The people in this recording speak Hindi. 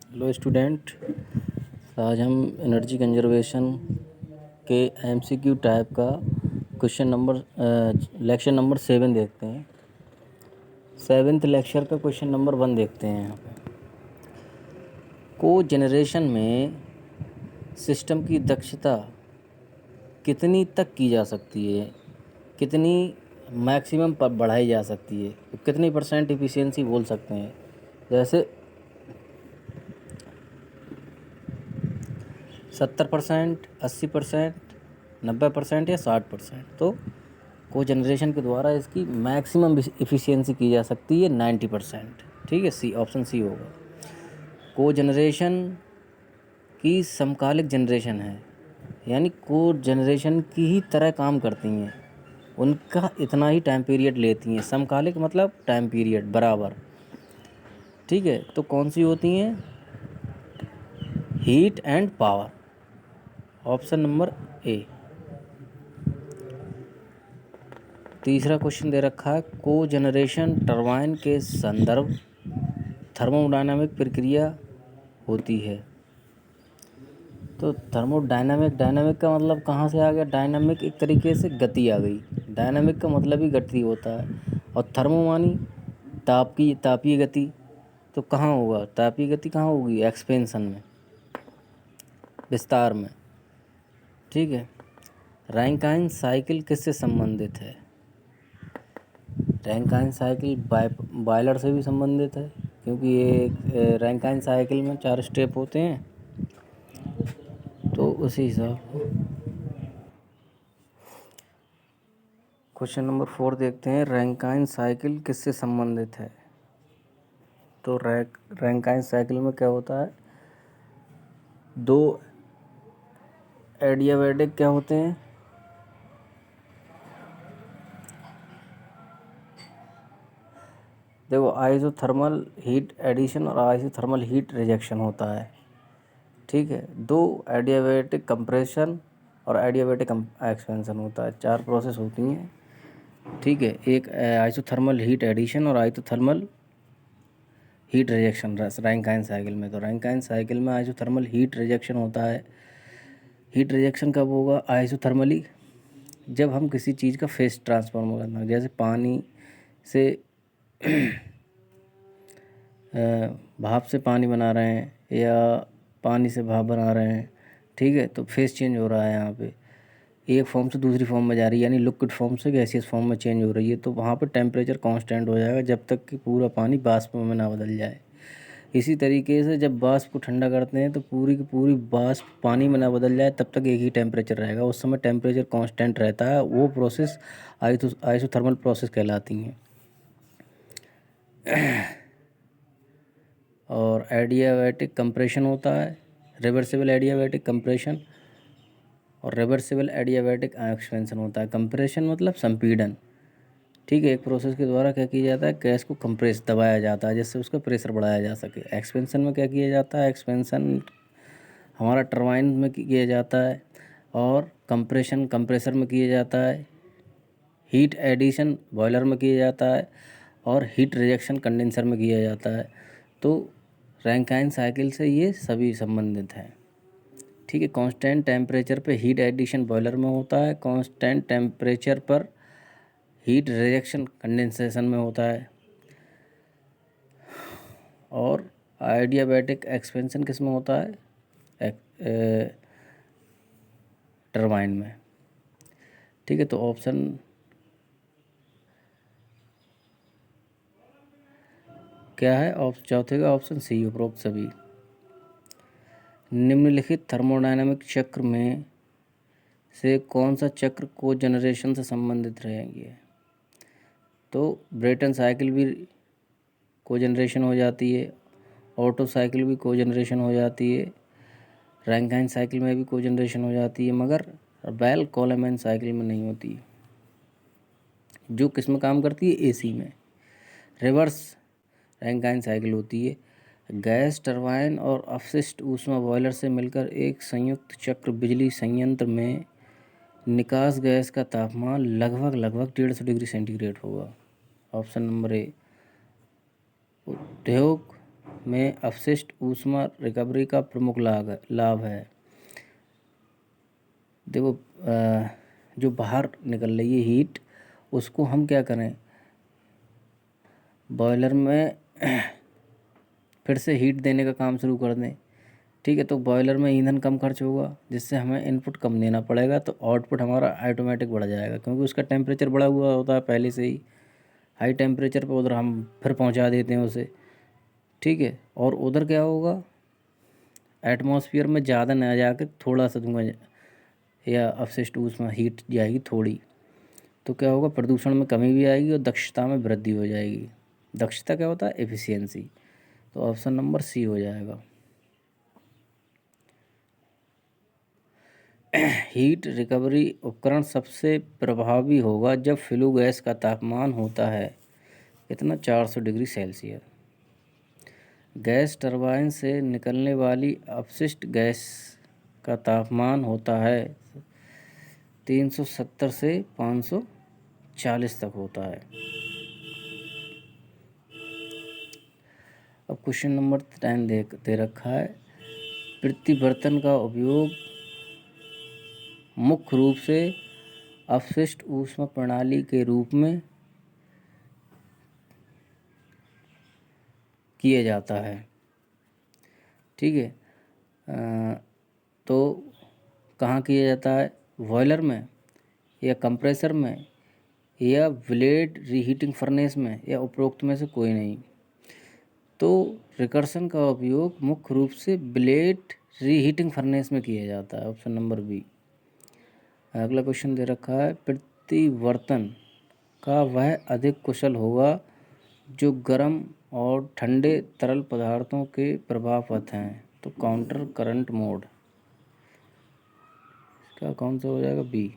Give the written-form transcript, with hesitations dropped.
Hello student. आज हम एनर्जी कंजर्वेशन के एमसीक्यू टाइप का क्वेश्चन नंबर लेक्चर नंबर 7 देखते हैं। 7th लेक्चर का क्वेश्चन नंबर 1 देखते हैं। यहाँ पे को जनरेशन में सिस्टम की दक्षता कितनी तक की जा सकती है, कितनी मैक्सिमम पर बढ़ाई जा सकती है, तो कितनी % इफ़िशियंसी बोल सकते हैं। जैसे 70%, 80%, 90% या 60%। तो को जनरेशन के द्वारा इसकी मैक्सिमम इफ़िशियंसी की जा सकती है 90%। ठीक है, सी ऑप्शन सी होगा। को जनरेशन की समकालिक जनरेशन है, यानी को जनरेशन की ही तरह काम करती हैं, उनका इतना ही टाइम पीरियड लेती हैं। समकालिक मतलब टाइम पीरियड बराबर। ठीक है, तो कौन सी होती हैं? Heat and power, option number A. तीसरा क्वेश्चन दे रखा है, को जनरेशन टरबाइन के संदर्भ थर्मोडायनामिक प्रक्रिया होती है। तो डायनामिक का मतलब कहाँ से आ गया? डायनामिक एक तरीके से गति आ गई। डायनामिक का मतलब ही गति होता है, और थर्मो मानी तापीय गति। तो कहाँ होगा तापीय गति? कहाँ होगी? एक्सपेंशन में, विस्तार में। ठीक है। रैंकाइन साइकिल किससे संबंधित है? रैंकाइन साइकिल बॉयलर से भी संबंधित है, क्योंकि ये रैंकाइन साइकिल में 4 स्टेप होते हैं। तो उसी हिसाब क्वेश्चन नंबर 4 देखते हैं, रैंकाइन साइकिल किससे संबंधित है? तो रैंकाइन साइकिल में क्या होता है? 2 एडियाबैटिक क्या होते हैं? देखो, आइसोथर्मल हीट एडिशन और आइसोथर्मल हीट रिजेक्शन होता है। ठीक है, 2 एडियाबैटिक कंप्रेशन और एडियाबैटिक एक्सपेंशन होता है। 4 प्रोसेस होती हैं। ठीक है, एक आइसोथर्मल हीट एडिशन और isothermal heat rejection Rankine cycle में। तो रैंकाइन साइकिल में आइसोथर्मल हीट रिजेक्शन होता है। हीट रिजेक्शन कब होगा? आइसोथर्मली, जब हम किसी चीज़ का फेस ट्रांसफॉर्म करना, जैसे पानी से भाप से पानी बना रहे हैं, या पानी से भाप बना रहे हैं। ठीक है, तो फेस चेंज हो रहा है। यहाँ पे एक फॉर्म से दूसरी फॉर्म में जा रही है, यानी लिक्विड फॉर्म से गैसियस फॉर्म में चेंज हो रही है। तो वहाँ पे टेम्परेचर कांस्टेंट हो जाएगा जब तक कि पूरा पानी वाष्प में ना बदल जाए। इसी तरीके से जब वाष्प को ठंडा करते हैं तो पूरी की पूरी वाष्प पानी में ना बदल जाए, तब तक एक ही टेम्परेचर रहेगा। उस समय टेम्परेचर कांस्टेंट रहता है। वो प्रोसेस आइसोथर्मल प्रोसेस कहलाती हैं। और एडियाबैटिक कंप्रेशन होता है, रिवर्सिबल एडियाबैटिक कंप्रेशन, और रिवर्सिबल एडियाबैटिक एक्सपेंशन होता है। कंप्रेशन मतलब संपीड़न। ठीक है, एक प्रोसेस के द्वारा क्या किया जाता है? गैस को कंप्रेस दबाया जाता है, जिससे उसका प्रेशर बढ़ाया जा सके। एक्सपेंशन में क्या किया जाता है? एक्सपेंशन हमारा टरबाइन में किया जाता है, और कंप्रेशन कंप्रेसर में किया जाता है। हीट एडिशन बॉयलर में किया जाता है, और हीट रिजेक्शन कंडेंसर में किया जाता है। तो रैंकाइन साइकिल से ये सभी संबंधित हैं। ठीक है, कांस्टेंट टेम्परेचर पे हीट एडिशन बॉयलर में होता है, कांस्टेंट टेम्परेचर पर हीट रिजेक्शन कंडेंसेशन में होता है, और आइडियाबैटिक एक्सपेंशन किस में होता है? टरबाइन में। ठीक है, तो ऑप्शन क्या है? चौथे का ऑप्शन सी, उपरोक्त सभी। निम्नलिखित थर्मोडायनामिक चक्र में से कौन सा चक्र को जनरेशन से संबंधित रहेंगे? तो ब्रेटन साइकिल भी को जनरेशन हो जाती है, ऑटो साइकिल भी को जनरेशन हो जाती है, रैंकाइन साइकिल में भी को जनरेशन हो जाती है, मगर बेल कोलेमैन साइकिल में नहीं होती, जो किस में काम करती है? एसी में। रिवर्स रैंकाइन साइकिल होती है। गैस टरबाइन और अपशिष्ट ऊष्मा बॉयलर से मिलकर एक संयुक्त चक्र बिजली संयंत्र में निकास गैस का तापमान लगभग 150 डिग्री सेंटीग्रेड होगा। Option number A. उद्योग में अपशिष्ट ऊष्मा रिकवरी का प्रमुख लाभ है। देखो जो बाहर निकल रही है हीट, उसको हम क्या करें, बॉयलर में फिर से हीट देने का काम शुरू कर दें। ठीक है, तो बॉयलर में ईंधन कम खर्च होगा, जिससे हमें इनपुट कम देना पड़ेगा, तो आउटपुट हमारा ऑटोमेटिक बढ़ जाएगा, क्योंकि उसका टेम्परेचर बढ़ा हुआ होता है पहले से ही। हाई टेम्परेचर पर उधर हम फिर पहुंचा देते हैं उसे। ठीक है, और उधर क्या होगा, एटमॉस्फेयर में ज़्यादा ना जाकर थोड़ा सा धुआं या अपशिष्ट ऊष्मा हीट जाएगी थोड़ी, तो क्या होगा, प्रदूषण में कमी भी आएगी और दक्षता में वृद्धि हो जाएगी। दक्षता क्या होता है, एफिशिएंसी। तो ऑप्शन नंबर सी हो जाएगा। हीट रिकवरी उपकरण सबसे प्रभावी होगा जब फ्लू गैस का तापमान होता है इतना 400 डिग्री सेल्सियस। गैस टरबाइन से निकलने वाली अपशिष्ट गैस का तापमान होता है 370 से 540 तक होता है। अब क्वेश्चन नंबर 10 दे रखा है, प्रतिवर्तन का उपयोग मुख्य रूप से अपशिष्ट ऊष्मा प्रणाली के रूप में किया जाता है। ठीक है, तो कहाँ किया जाता है, बॉयलर में या कंप्रेसर में या ब्लेड रीहीटिंग फर्नेस में, या उपरोक्त में से कोई नहीं। तो रिकर्सन का उपयोग मुख्य रूप से ब्लेड रीहीटिंग फर्नेस में किया जाता है, ऑप्शन नंबर बी। अगला क्वेश्चन दे रखा है, प्रतिवर्तन का वह अधिक कुशल होगा जो गर्म और ठंडे तरल पदार्थों के प्रभाववत हैं। तो काउंटर करंट मोड, इसका कौन सा हो जाएगा, बी।